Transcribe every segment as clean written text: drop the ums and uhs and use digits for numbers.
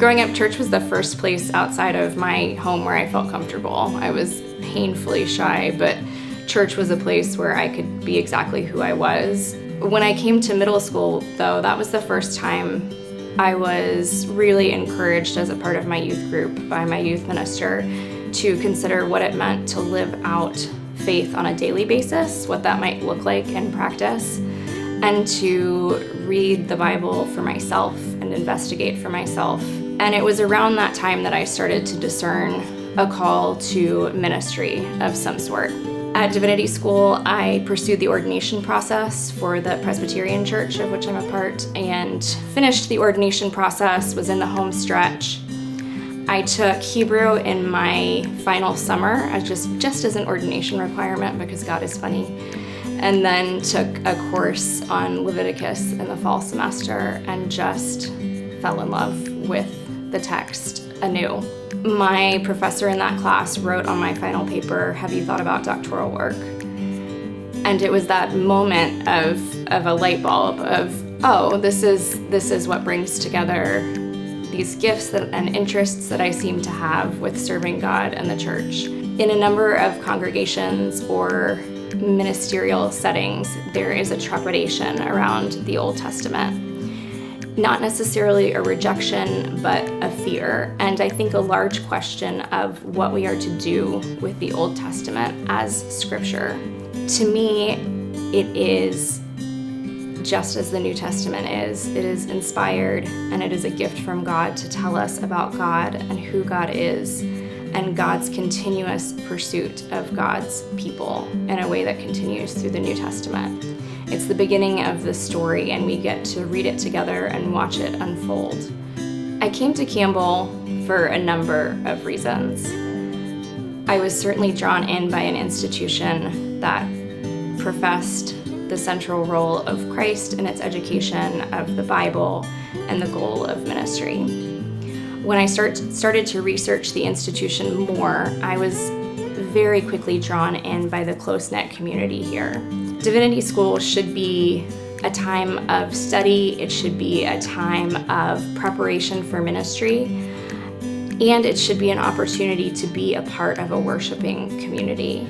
Growing up, church was the first place outside of my home where I felt comfortable. I was painfully shy, but church was a place where I could be exactly who I was. When I came to middle school, though, that was the first time I was really encouraged as a part of my youth group by my youth minister to consider what it meant to live out faith on a daily basis, what that might look like in practice, and to read the Bible for myself and investigate for myself. And it was around that time that I started to discern a call to ministry of some sort. At Divinity School, I pursued the ordination process for the Presbyterian Church, of which I'm a part, and finished the ordination process, was in the home stretch. I took Hebrew in my final summer as just as an ordination requirement because God is funny, and then took a course on Leviticus in the fall semester and just fell in love with the text anew. My professor in that class wrote on my final paper, "Have you thought about doctoral work?" And it was that moment of a light bulb of, oh, this is what brings together these gifts and interests that I seem to have with serving God and the church. In a number of congregations or ministerial settings, there is a trepidation around the Old Testament. Not necessarily a rejection, but a fear. And I think a large question of what we are to do with the Old Testament as scripture. To me, it is just as the New Testament is. It is inspired and it is a gift from God to tell us about God and who God is and God's continuous pursuit of God's people in a way that continues through the New Testament. It's the beginning of the story, and we get to read it together and watch it unfold. I came to Campbell for a number of reasons. I was certainly drawn in by an institution that professed the central role of Christ in its education of the Bible and the goal of ministry. When I started to research the institution more, I was very quickly drawn in by the close-knit community here. Divinity School should be a time of study, it should be a time of preparation for ministry, and it should be an opportunity to be a part of a worshiping community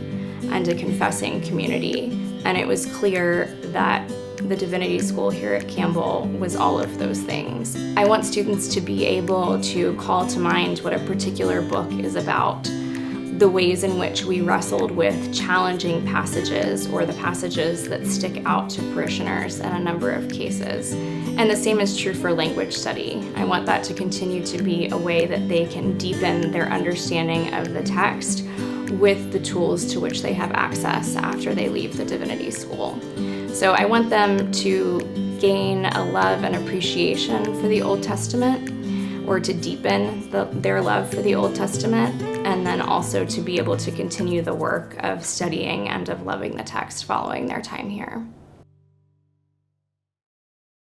and a confessing community. And it was clear that the Divinity School here at Campbell was all of those things. I want students to be able to call to mind what a particular book is about, the ways in which we wrestled with challenging passages or the passages that stick out to parishioners in a number of cases. And the same is true for language study. I want that to continue to be a way that they can deepen their understanding of the text with the tools to which they have access after they leave the Divinity School. So I want them to gain a love and appreciation for the Old Testament, or to deepen their love for the Old Testament, and then also to be able to continue the work of studying and of loving the text following their time here.